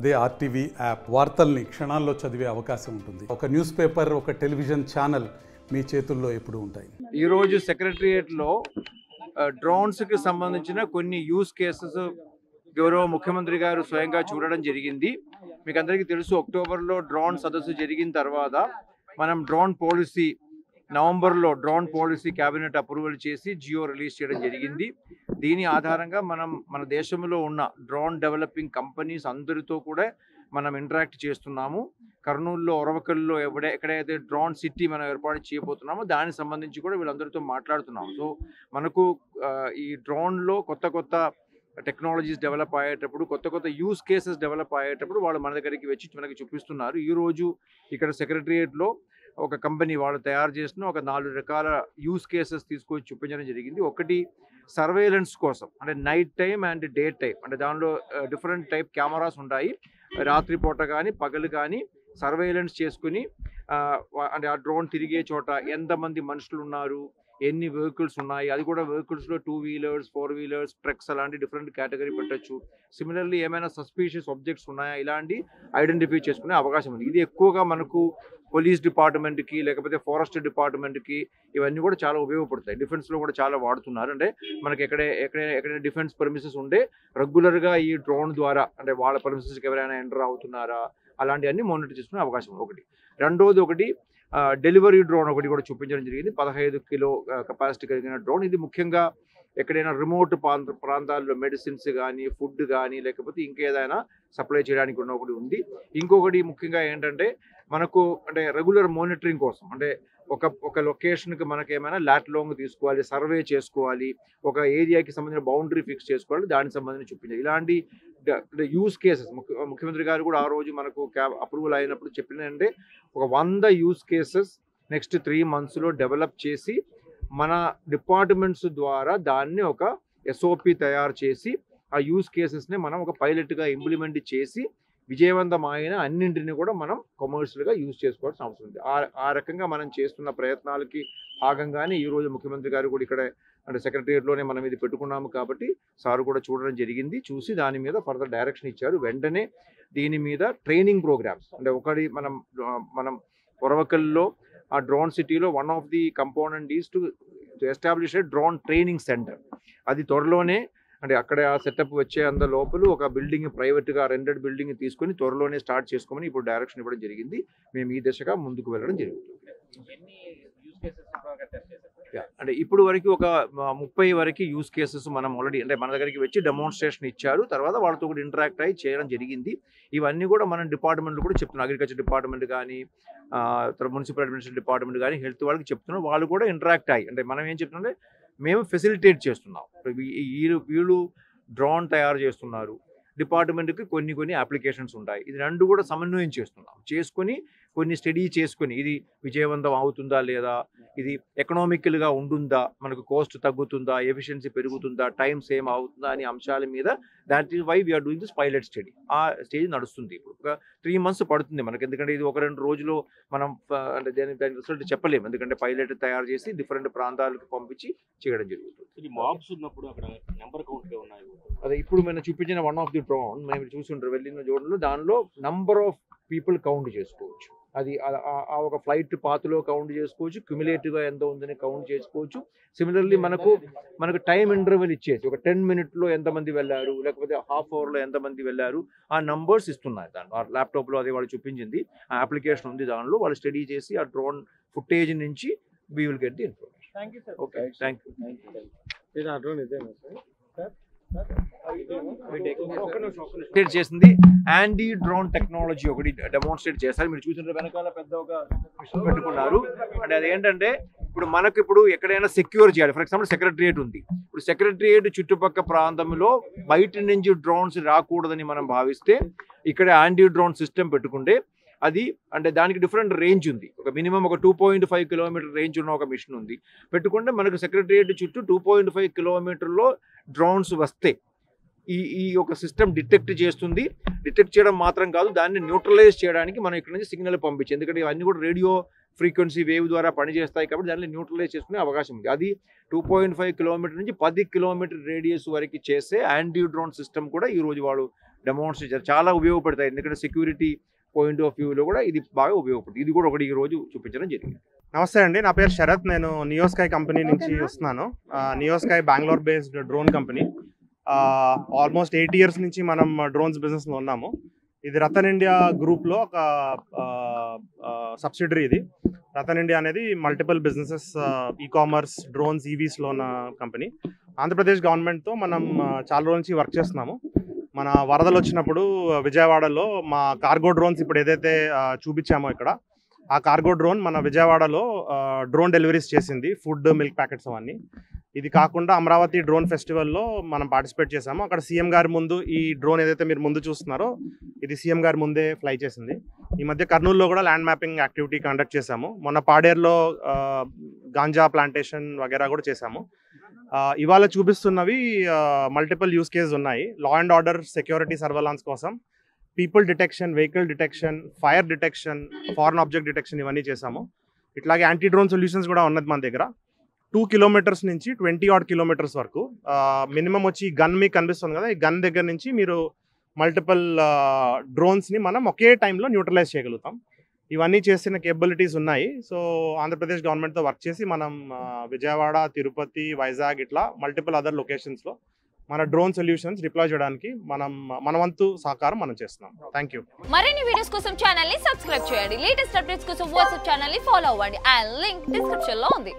అదే RTV app వార్తల్ని క్షణాల్లో చదివే అవకాశం ఉంటుంది. ఒక న్యూస్ పేపర్, ఒక టెలివిజన్ ఛానల్ మీ చేతుల్లో ఎప్పుడూ ఉంటాయి. ఈరోజు సెక్రటరియేట్లో డ్రోన్స్కి సంబంధించిన కొన్ని యూస్ కేసెస్ గౌరవ ముఖ్యమంత్రి గారు స్వయంగా చూడడం జరిగింది. మీకు అందరికీ తెలుసు, అక్టోబర్లో డ్రోన్ సదస్సు జరిగిన తర్వాత మనం డ్రోన్ పాలసీ నవంబర్లో డ్రోన్ పాలసీ క్యాబినెట్ అప్రూవల్ చేసి జియో రిలీజ్ చేయడం జరిగింది. దీని ఆధారంగా మన దేశంలో ఉన్న డ్రోన్ డెవలపింగ్ కంపెనీస్ అందరితో కూడా మనం ఇంటరాక్ట్ చేస్తున్నాము. కర్నూలులో ఒరవకల్లో ఎక్కడైతే డ్రోన్ సిటీ మనం ఏర్పాటు చేయబోతున్నామో దానికి సంబంధించి కూడా వీళ్ళందరితో మాట్లాడుతున్నాము. సో మనకు ఈ డ్రోన్లో కొత్త టెక్నాలజీస్ డెవలప్ అయ్యేటప్పుడు, కొత్త యూస్ కేసెస్ డెవలప్ అయ్యేటప్పుడు వాళ్ళు మన దగ్గరికి వచ్చి మనకి చూపిస్తున్నారు. ఈరోజు ఇక్కడ సెక్రటరియేట్లో ఒక కంపెనీ వాళ్ళు తయారు చేసిన ఒక 4 రకాల యూస్ కేసెస్ తీసుకొచ్చి చూపించడం జరిగింది. ఒకటి సర్వేలెన్స్ కోసం, అంటే night time and day time, అంటే దానిలో డిఫరెంట్ టైప్ కెమెరాస్ ఉంటాయి. రాత్రిపూట కానీ పగలు కానీ సర్వేలెన్స్ చేసుకుని అంటే ఆ డ్రోన్ తిరిగే చోట ఎంతమంది మనుషులు ఉన్నారు, ఎన్ని వెహికల్స్ ఉన్నాయి, అది కూడా వెహికల్స్లో 2 వీలర్స్ 4 వీలర్స్ ట్రక్స్ అలాంటి డిఫరెంట్ కేటగిరీ పెట్టచ్చు. సిమిలర్లీ ఏమైనా సస్పీషియస్ ఆబ్జెక్ట్స్ ఉన్నాయా ఇలాంటి ఐడెంటిఫై చేసుకునే అవకాశం ఉంది. ఇది ఎక్కువగా మనకు పోలీస్ డిపార్ట్మెంట్కి లేకపోతే ఫారెస్ట్ డిపార్ట్మెంట్కి ఇవన్నీ కూడా చాలా ఉపయోగపడతాయి. డిఫెన్స్లో కూడా చాలా వాడుతున్నారు. అంటే మనకి ఎక్కడైనా డిఫెన్స్ పర్మిసెస్ ఉంటే రెగ్యులర్గా ఈ డ్రోన్ ద్వారా అంటే వాళ్ళ పర్మిసెస్కి ఎవరైనా ఎంటర్ అవుతున్నారా అలాంటివన్నీ మానిటర్ చేసుకునే అవకాశం ఒకటి. రెండోది ఒకటి డెలివరీ డ్రోన్ ఒకటి కూడా చూపించడం జరిగింది. 15 కిలో కెపాసిటీ కలిగిన డ్రోన్. ఇది ముఖ్యంగా ఎక్కడైనా రిమోట్ ప్రాంతాల్లో మెడిసిన్స్ కానీ ఫుడ్ కానీ లేకపోతే ఇంకేదైనా సప్లై చేయడానికి ఉన్న ఒకటి ఉంది. ఇంకొకటి ముఖ్యంగా ఏంటంటే మనకు అంటే రెగ్యులర్ మానిటరింగ్ కోసం, అంటే ఒక లొకేషన్కి మనకి ఏమైనా లాంగ్ తీసుకోవాలి, సర్వే చేసుకోవాలి, ఒక ఏరియాకి సంబంధించిన బౌండరీ ఫిక్స్ చేసుకోవాలి, దానికి సంబంధించి చూపించాలి. ఇలాంటి యూస్ కేసెస్ ముఖ్యమంత్రి గారు కూడా ఆ రోజు మనకు అప్రూవల్ అయినప్పుడు చెప్పిందంటే ఒక 100 యూస్ కేసెస్ నెక్స్ట్ 3 monthsలో డెవలప్ చేసి మన డిపార్ట్మెంట్స్ ద్వారా దాన్ని ఒక SOP తయారు చేసి ఆ యూస్ కేసెస్ని మనం ఒక పైలట్గా ఇంప్లిమెంట్ చేసి విజయవంతమైన అన్నింటినీ కూడా మనం కమర్షియల్గా యూజ్ చేసుకోవాల్సిన అవసరం ఉంది. ఆ రకంగా మనం చేస్తున్న ప్రయత్నాలకి భాగంగానే ఈరోజు ముఖ్యమంత్రి గారు కూడా ఇక్కడ అంటే సెక్రటరియట్లోనే మనం ఇది పెట్టుకున్నాము కాబట్టి సార్ కూడా చూడడం జరిగింది. చూసి దాని మీద ఫర్దర్ డైరెక్షన్ ఇచ్చారు. వెంటనే దీని మీద ట్రైనింగ్ ప్రోగ్రామ్స్, అంటే ఒకటి మనం పొరవకల్లో ఆ డ్రోన్ సిటీలో one of the component is to establish A drone training centre. అది త్వరలోనే అంటే అక్కడ ఆ సెటప్ వచ్చే లోపల ఒక బిల్డింగ్ ప్రైవేట్గా రెండెడ్ బిల్డింగ్ తీసుకొని త్వరలోనే స్టార్ట్ చేసుకోమని ఇప్పుడు డైరెక్షన్ ఇవ్వడం జరిగింది. మేము ఈ దిశగా ముందుకు వెళ్ళడం జరుగుతుంది. అంటే ఇప్పుడు వరకు ఒక 30 వరకు యూస్ కేసెస్ మనం ఆల్రెడీ అంటే మన దగ్గరికి వచ్చి డెమాన్స్ట్రేషన్ ఇచ్చారు. తర్వాత వాళ్ళతో కూడా ఇంటరాక్ట్ అయ్యి చేయడం జరిగింది. ఇవన్నీ కూడా మనం డిపార్ట్మెంట్లు కూడా చెప్తున్నాం. అగ్రికల్చర్ డిపార్ట్మెంట్ కానీ మున్సిపల్ అడ్మినిస్ట్రేషన్ డిపార్ట్మెంట్ కానీ హెల్త్ వాళ్ళకి చెప్తున్నాం. వాళ్ళు కూడా ఇంటరాక్ట్ అయ్యి అంటే మనం ఏం చెప్తుంటే మేము ఫెసిలిటేట్ చేస్తున్నాం. వీళ్ళు డ్రోన్ తయారు చేస్తున్నారు, డిపార్ట్మెంట్కి కొన్ని అప్లికేషన్స్ ఉంటాయి. ఇది రెండు కూడా సమన్వయం చేసుకొని కొన్ని స్టడీ చేసుకొని ఇది విజయవంతం అవుతుందా లేదా, ఇది ఎకనామికల్గా ఉంటుందా, మనకు కాస్ట్ తగ్గుతుందా, ఎఫిషియన్సీ పెరుగుతుందా, టైం సేమ్ అవుతుందా అనే అంశాల మీద that is why we are doing this pilot study. ఆ స్టేజ్ నడుస్తుంది. ఇప్పుడు ఒక 3 months పడుతుంది మనకి, ఎందుకంటే ఇది 1-2 రోజులు మనం అంటే దాని రిజల్ట్ చెప్పలేము. ఎందుకంటే పైలట్ తయారు చేసి డిఫరెంట్ ప్రాంతాలకు పంపించి చేయడం జరుగుతుంది. మాబ్స్ ఉన్నప్పుడు అక్కడ నెంబర్ కౌంట్ ఉన్నాయి. అదే ఇప్పుడు మనం చూపించిన వన్ ఆఫ్ ది డ్రోన్ మేము చూసుంటారు వెళ్ళిన జోన్లో, దానిలో నంబర్ ఆఫ్ పీపుల్ కౌంట్ చేసుకోవచ్చు. అది ఆ ఒక ఫ్లైట్ పాత్లో కౌంట్ చేసుకోవచ్చు, క్యుములేటివ్గా ఎంత ఉందని కౌంట్ చేసుకోవచ్చు. సిమిలర్లీ మనకు టైం ఇంటర్వెల్ ఇచ్చేసి ఒక 10 minutesలో ఎంతమంది వెళ్ళారు లేకపోతే హాఫ్ అవర్లో ఎంతమంది వెళ్ళారు ఆ నంబర్స్ ఇస్తున్నారు. దాంట్లో ఆ ల్యాప్టాప్లో అది వాళ్ళు చూపించింది, ఆ అప్లికేషన్ ఉంది. దానిలో వాళ్ళు స్టడీ చేసి ఆ డ్రోన్ ఫుటేజ్ నుంచి we will get the information. Okay, thank you. చేసింది యాంటీ డ్రోన్ టెక్నాలజీ ఒకటి డెమాన్స్ట్రేట్ చేస్తారు. మీరు చూసిన వెనకాల పెద్ద ఒక మిషన్ పెట్టుకున్నారు. అంటే అదేంటంటే ఇప్పుడు ఎక్కడైనా సెక్యూర్ చేయాలి. ఫర్ ఎగ్జాంపుల్ సెక్రటరియేట్ ఉంది. ఇప్పుడు సెక్రటరియేట్ చుట్టుపక్కల ప్రాంతంలో బయట నుంచి డ్రోన్స్ రాకూడదని మనం భావిస్తే ఇక్కడ యాంటీ డ్రోన్ సిస్టమ్ పెట్టుకుంటే అది అంటే దానికి డిఫరెంట్ రేంజ్ ఉంది. ఒక మినిమం ఒక 2.5 kilometer రేంజ్ ఉన్న ఒక మిషన్ ఉంది. పెట్టుకుంటే మనకు సెక్రటరియేట్ చుట్టూ 2.5 kilometerలో డ్రోన్స్ వస్తే ఈ ఒక సిస్టమ్ డిటెక్ట్ చేస్తుంది. డిటెక్ట్ చేయడం మాత్రం కాదు, దాన్ని న్యూట్రలైజ్ చేయడానికి మనం ఇక్కడ నుంచి సిగ్నల్ పంపించి, ఎందుకంటే ఇవన్నీ కూడా రేడియో ఫ్రీక్వెన్సీ వేవ్ ద్వారా పనిచేస్తాయి కాబట్టి దాన్ని న్యూట్రలైజ్ చేసుకునే అవకాశం ఉంది. అది 2.5 kilometer నుంచి 10 kilometer రేడియస్ వరకు చేసే యాంటీ డ్రోన్ సిస్టమ్ కూడా ఈరోజు వాళ్ళు డెమాన్స్ట్రేట్ చాలా ఉపయోగపడతాయి. ఎందుకంటే సెక్యూరిటీ పాయింట్ ఆఫ్ వ్యూలో కూడా ఇది బాగా ఉపయోగపడుతుంది. ఇది కూడా ఒకటి ఈ రోజు చూపించడం జరిగింది. నమస్తే అండి, నా పేరు శరత్. నేను నియోస్కై కంపెనీ నుంచి వస్తున్నాను. NeoSky Bengaluru based drone company. Almost 8 years నుంచి మనం డ్రోన్స్ బిజినెస్లో ఉన్నాము. ఇది రతన్ ఇండియా గ్రూప్లో ఒక సబ్సిడరీ. ఇది రతన్ ఇండియా అనేది మల్టిపుల్ బిజినెసెస్, ఈ-కామర్స్, డ్రోన్స్, ఈవీస్లో ఉన్న కంపెనీ. ఆంధ్రప్రదేశ్ గవర్నమెంట్తో మనం చాలా రోజుల నుంచి వర్క్ చేస్తున్నాము. మన వరదలు వచ్చినప్పుడు విజయవాడలో మా కార్గో డ్రోన్స్ ఇప్పుడు ఏదైతే చూపించామో ఇక్కడ, ఆ కార్గో డ్రోన్ మన విజయవాడలో డ్రోన్ డెలివరీస్ చేసింది, ఫుడ్, మిల్క్ ప్యాకెట్స్ అవన్నీ. ఇది కాకుండా అమరావతి డ్రోన్ ఫెస్టివల్లో మనం పార్టిసిపేట్ చేసాము. అక్కడ సీఎం గారి ముందు ఈ డ్రోన్ ఏదైతే మీరు ముందు చూస్తున్నారో ఇది సీఎం గారి ముందే ఫ్లై చేసింది. ఈ మధ్య కర్నూలులో కూడా ల్యాండ్ మ్యాపింగ్ యాక్టివిటీ కండక్ట్ చేశాము. మొన్న పాడేరులో గాంజా ప్లాంటేషన్ వగేరా కూడా చేశాము. ఇవాళ చూపిస్తున్నవి మల్టిపుల్ యూస్ కేసెస్ ఉన్నాయి. Law and order, security surveillance కోసం people detection, vehicle detection, fire detection, foreign object detection ఇవన్నీ చేశాము. ఇట్లాగే యాంటీ డ్రోన్ సొల్యూషన్స్ కూడా ఉన్నది మన దగ్గర. 2 kilometers నుంచి 20 odd kilometers వరకు. మినిమం వచ్చి గన్ మీకు కనిపిస్తుంది కదా, ఈ గన్ దగ్గర నుంచి మీరు మల్టిపుల్ డ్రోన్స్ని మనం ఒకే టైంలో న్యూట్రలైజ్ చేయగలుగుతాం. ఇవన్నీ చేసిన కేపబిలిటీస్ ఉన్నాయి. సో ఆంధ్రప్రదేశ్ గవర్నమెంట్తో వర్క్ చేసి మనం విజయవాడ, తిరుపతి, వైజాగ్ ఇట్లా మల్టిపుల్ అదర్ లొకేషన్స్లో మన డ్రోన్ సొల్యూషన్స్ డిప్లాయ్ చేయడానికి మన వంతు సహకారం మనం చేస్తున్నాం. Thank you. మరిన్ని వీడియోస్ కోసం ఛానల్ ని సబ్స్క్రైబ్ చేయండి. లేటెస్ట్ అప్డేట్స్ కోసం వాట్సాప్ ఛానల్ ని ఫాలో అవ్వండి. ఆ లింక్ డిస్క్రిప్షన్ లో ఉంది.